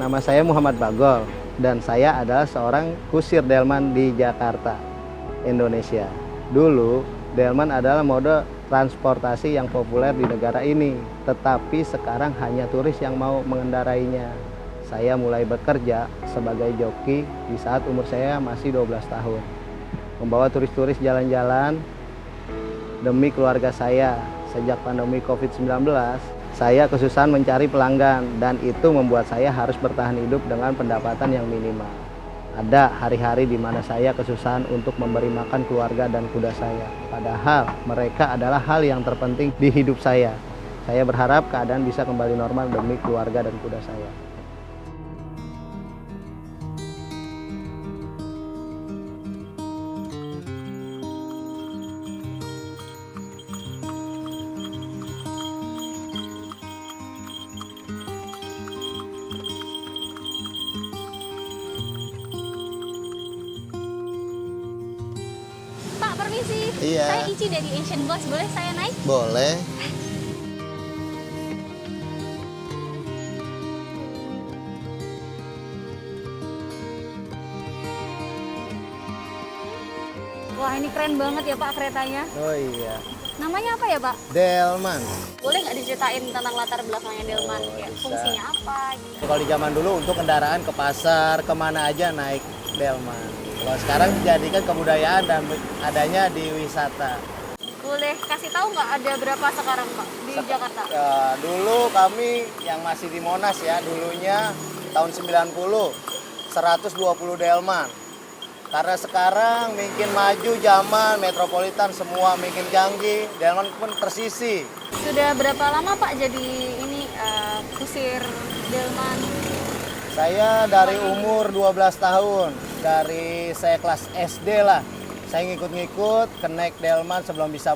Nama saya Muhammad Bagol dan saya adalah seorang kusir delman di Jakarta, Indonesia. Dulu, delman adalah mode transportasi yang populer di negara ini, tetapi sekarang hanya turis yang mau mengendarainya. Saya mulai bekerja sebagai joki di saat umur saya masih 12 tahun. Membawa turis-turis jalan-jalan demi keluarga saya. Sejak pandemi COVID-19, saya kesusahan mencari pelanggan dan itu membuat saya harus bertahan hidup dengan pendapatan yang minimal. Ada hari-hari di mana saya kesusahan untuk memberi makan keluarga dan kuda saya. Padahal mereka adalah hal yang terpenting di hidup saya. Saya berharap keadaan bisa kembali normal demi keluarga dan kuda saya. Pak, permisi. Iya. Saya Ici dari Asian Boss. Boleh saya naik? Boleh. Wah, ini keren banget ya Pak keretanya. Oh iya. Namanya apa ya Pak? Delman. Boleh nggak diceritain tentang latar belakangnya Delman? Oh, Kayak bisa. fungsinya apa gitu. Kalau di zaman dulu untuk kendaraan ke pasar, kemana aja naik delman. Kalau sekarang dijadikan kebudayaan dan adanya di wisata. Boleh kasih tahu nggak ada berapa sekarang Pak di Jakarta? Dulu kami yang masih di Monas ya, dulunya tahun 90, 120 delman. Karena sekarang makin maju zaman, metropolitan semua makin canggih, delman pun tersisi. Sudah berapa lama Pak jadi ini kusir Delman? Saya dari umur 12 tahun, dari saya kelas SD lah. Saya ngikut-ngikut, kenek delman sebelum bisa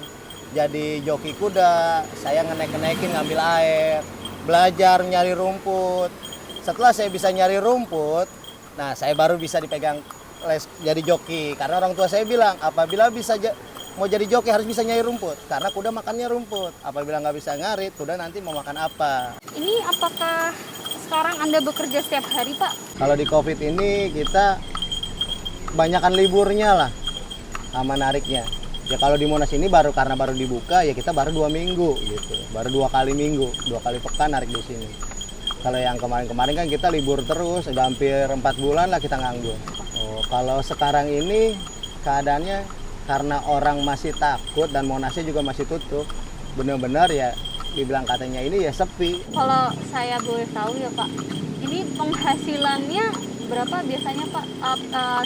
jadi joki kuda. Saya ngenek-ngenekin ngambil air, belajar nyari rumput. Setelah saya bisa nyari rumput, nah saya baru bisa dipegang les jadi joki. Karena orang tua saya bilang, apabila mau jadi joki harus bisa nyari rumput. Karena kuda makannya rumput. Apabila nggak bisa ngarit, kuda nanti mau makan apa. Ini apakah sekarang Anda bekerja setiap hari Pak? Kalau di COVID ini kita kebanyakan liburnya lah sama nariknya. Ya kalau di Monas ini karena baru dibuka ya kita baru 2 minggu gitu. Baru 2 kali minggu, 2 kali pekan narik di sini. Kalau yang kemarin-kemarin kan kita libur terus, udah hampir 4 bulan lah kita nganggur. Oh, kalau sekarang ini keadaannya karena orang masih takut dan Monasnya juga masih tutup. Benar-benar ya dibilang katanya ini ya sepi. Kalau saya boleh tahu ya Pak, ini penghasilannya berapa biasanya Pak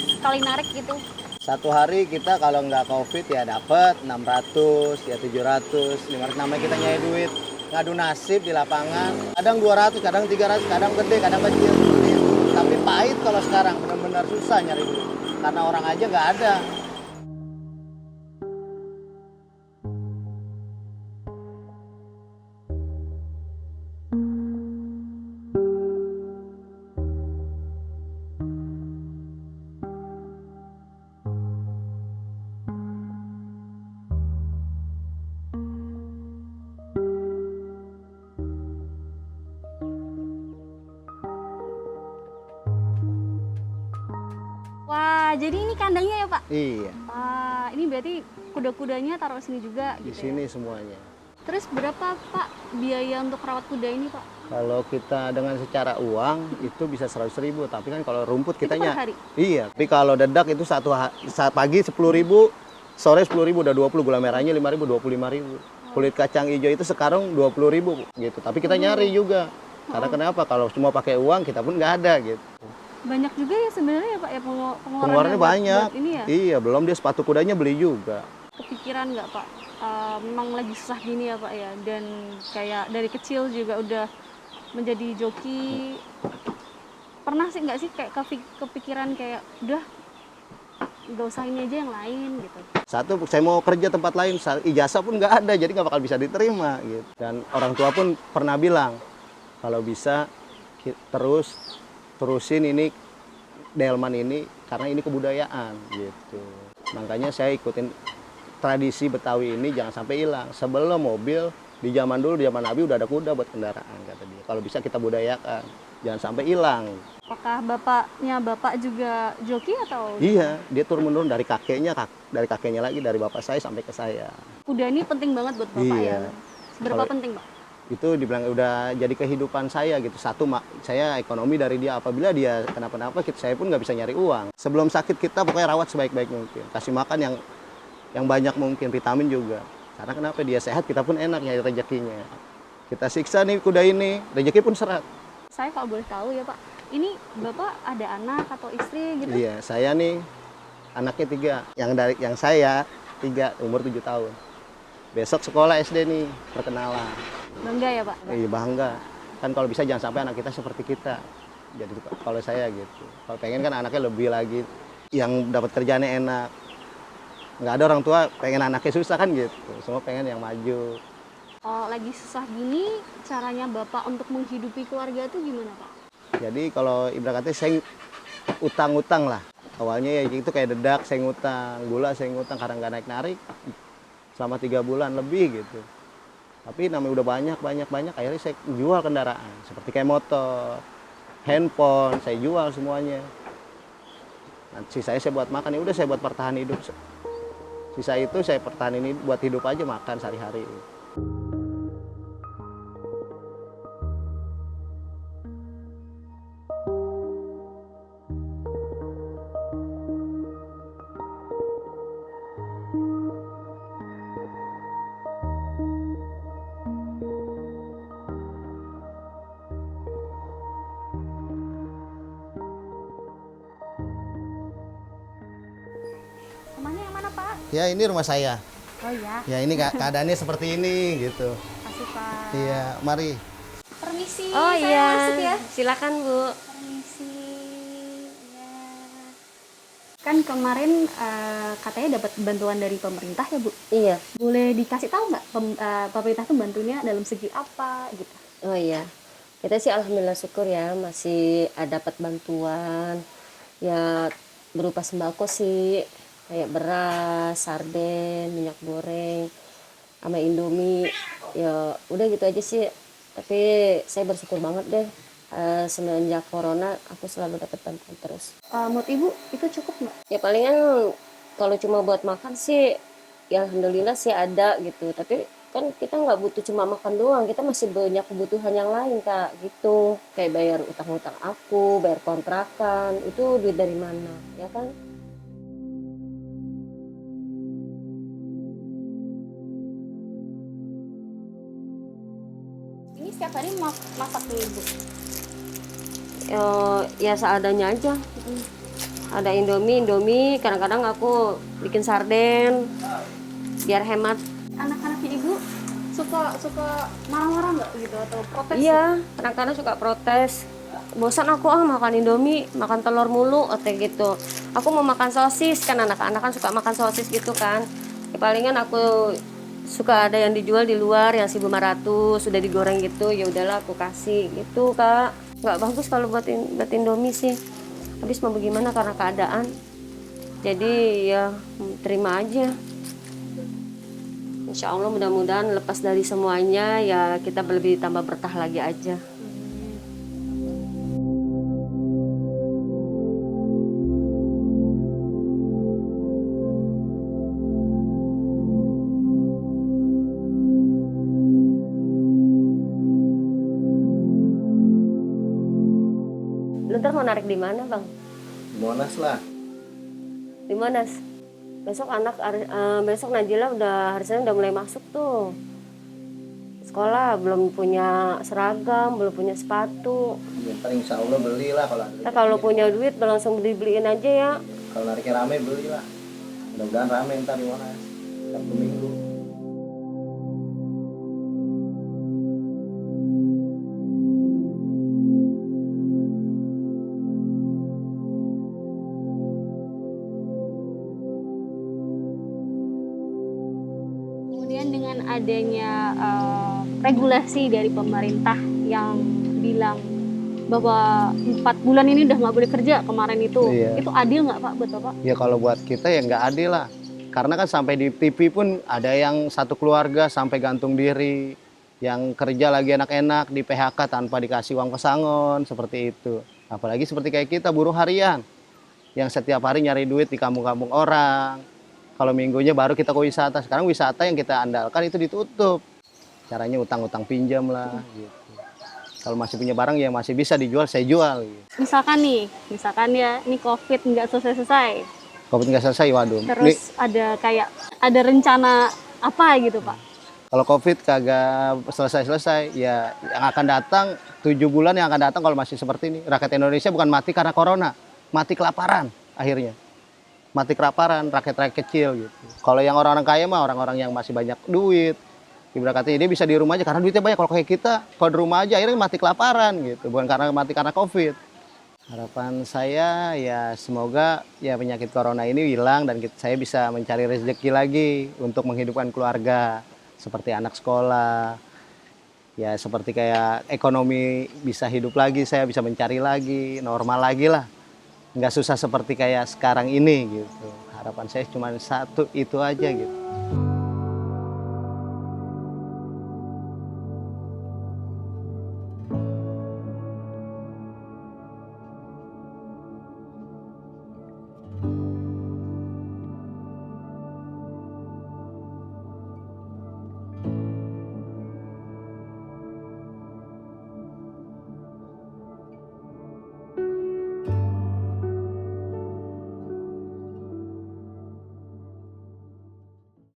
sekali narik gitu? Satu hari kita kalau nggak COVID ya dapat 600, ya 700, 500, namanya kita nyari duit. Ngadu nasib di lapangan, kadang 200, kadang 300, kadang gede, kadang kecil seperti itu. Tapi pahit kalau sekarang, benar-benar susah nyari duit. Karena orang aja nggak ada. Wah, jadi ini kandangnya ya Pak? Iya, Wah, ini berarti kuda-kudanya taruh sini juga di gitu sini ya? semuanya. Terus berapa Pak biaya untuk rawat kuda ini Pak? Kalau kita dengan secara uang itu bisa 100.000, tapi kan kalau rumput Itu per kitanya hari? iya. Tapi kalau dedak itu saat pagi 10.000, sore 10.000 udah 20, gula merahnya 5.000, 25.000. Kulit kacang hijau itu sekarang 20.000 gitu. Tapi kita nyari juga. Karena kenapa? Kalau cuma pakai uang kita pun nggak ada gitu. Banyak juga ya sebenarnya ya Pak ya Pengeluarannya banyak. buat ini ya? Iya, belum dia sepatu kudanya beli juga. Kepikiran nggak Pak? Memang lagi susah gini ya Pak ya, dan kayak dari kecil juga udah menjadi joki. Pernah sih nggak sih kayak kepikiran kayak udah nggak usah ini aja yang lain gitu? Satu, saya mau kerja tempat lain, ijazah pun nggak ada, jadi nggak bakal bisa diterima gitu. Dan orang tua pun pernah bilang, kalau bisa terusin ini delman ini karena ini kebudayaan gitu. Makanya saya ikutin tradisi Betawi ini jangan sampai hilang. Sebelum mobil di zaman dulu, di zaman Nabi udah ada kuda buat kendaraan kata dia. Kalau bisa kita budayakan. jangan sampai hilang. Apakah bapaknya bapak juga joki atau? Iya, dia turun menurun dari kakeknya, dari kakeknya lagi, dari bapak saya sampai ke saya. Kuda ini penting banget buat bapak Iya. ya. Seberapa Kalau- penting, Pak? Itu dibilang udah jadi kehidupan saya gitu. Satu, saya ekonomi dari dia. Apabila dia kenapa-napa, saya pun nggak bisa nyari uang. Sebelum sakit kita pokoknya rawat sebaik-baik mungkin. Kasih makan yang banyak mungkin, vitamin juga. Karena kenapa dia sehat, kita pun enak nyari rezekinya. Kita siksa nih kuda ini, rezeki pun serat. Saya kalau boleh tahu ya Pak, ini Bapak ada anak atau istri gitu? Iya, saya nih anaknya 3. Yang saya 3, umur 7 tahun. Besok sekolah SD nih, perkenalan. Bangga ya Pak? Iya, bangga. Kan kalau bisa jangan sampai anak kita seperti kita. Jadi kalau saya gitu. Kalau pengen kan anaknya lebih lagi yang dapat kerjaannya enak. Nggak ada orang tua pengen anaknya susah kan gitu. Semua pengen yang maju. Kalau lagi susah gini, caranya Bapak untuk menghidupi keluarga itu gimana Pak? Jadi kalau ibarat katanya saya utang-utang lah. Awalnya ya itu kayak dedak, saya ngutang, gula saya ngutang karena nggak naik-narik selama 3 bulan lebih gitu. Tapi namanya udah banyak, akhirnya saya jual kendaraan. Seperti kayak motor, handphone, saya jual semuanya. Nanti sisanya saya buat makan, ya udah saya buat pertahanan hidup. Sisa itu saya pertahanin buat hidup aja, makan sehari-hari. Rumahnya yang mana Pak? Ya ini rumah saya. Oh iya, Ya ini keadaannya seperti ini gitu. kasih Pak. Iya, mari. Permisi, Oh saya iya, masuk ya. silakan Bu. Permisi. Ya. Kan kemarin katanya dapat bantuan dari pemerintah ya Bu. Iya, Boleh dikasih tahu nggak pemerintah tuh bantunya dalam segi apa gitu? oh iya. Kita sih alhamdulillah syukur ya masih dapat bantuan ya berupa sembako sih kayak beras, sarden, minyak goreng, sama Indomie. Ya udah gitu aja sih. Tapi saya bersyukur banget deh semenjak corona aku selalu dapat bantuan terus. Menurut Ibu itu cukup nggak? Ya palingan kalau cuma buat makan sih ya alhamdulillah sih ada gitu, tapi kan kita nggak butuh cuma makan doang, kita masih banyak kebutuhan yang lain Kak gitu, kayak bayar utang-utang aku, bayar kontrakan, itu duit dari mana ya kan. Ini setiap hari masak nih Ibu. Ya seadanya aja. Ada Indomie, kadang-kadang aku bikin sarden biar hemat. Anak-anaknya Ibu suka marah-marah nggak gitu atau protes? Iya, kadang-kadang suka protes. Bosan aku makan Indomie, makan telur mulu, kayak gitu. Aku mau makan sosis, kan anak-anak kan suka makan sosis gitu kan. Ya, palingan aku suka ada yang dijual di luar yang 1.500 sudah digoreng gitu, ya udahlah aku kasih gitu Kak. Nggak bagus kalau buat Indomie sih. Habis mau bagaimana karena keadaan. Jadi ya terima aja. Insya Allah mudah-mudahan lepas dari semuanya ya kita lebih tambah berkah lagi aja. Lu ntar mau narik di mana Bang? Monas lah. Di Monas. Besok Najila hari Senin udah mulai masuk tuh. Sekolah belum punya seragam, belum punya sepatu. Ya, ntar insya Allah belilah kalau ada. Kita kalau punya duit langsung beliin aja ya. Kalau nariknya rame belilah. Mudah-mudahan rame ntar di Monas. Sabtu Minggu. Kemudian dengan adanya regulasi dari pemerintah yang bilang bahwa 4 bulan ini udah nggak boleh kerja kemarin itu adil nggak Pak buat Bapak? Ya kalau buat kita ya nggak adil lah. Karena kan sampai di TV pun ada yang satu keluarga sampai gantung diri. yang kerja lagi enak-enak di PHK tanpa dikasih uang pesangon, seperti itu. Apalagi seperti kayak kita buruh harian yang setiap hari nyari duit di kampung-kampung orang. Kalau minggunya baru kita ke wisata. Sekarang wisata yang kita andalkan itu ditutup. Caranya utang-utang pinjam lah gitu. Kalau masih punya barang yang masih bisa dijual, saya jual gitu. Misalkan ya ini COVID nggak selesai-selesai. Kalau nggak selesai, waduh. Terus ada rencana apa gitu, Pak? Kalau COVID kagak selesai-selesai, ya yang akan datang 7 bulan yang akan datang kalau masih seperti ini. Rakyat Indonesia bukan mati karena corona, mati kelaparan akhirnya. Mati kelaparan, rakyat-rakyat kecil gitu. Kalau yang orang-orang kaya mah orang-orang yang masih banyak duit. Ibarat katanya dia bisa di rumah aja karena duitnya banyak. Kalau kayak kita, kalau di rumah aja akhirnya mati kelaparan gitu. Bukan karena mati karena COVID. Harapan saya ya semoga ya penyakit corona ini hilang dan saya bisa mencari rezeki lagi untuk menghidupkan keluarga. Seperti anak sekolah, ya seperti kayak ekonomi bisa hidup lagi, saya bisa mencari lagi, normal lagi lah. Nggak susah seperti kayak sekarang ini gitu. Harapan saya cuma satu itu aja gitu.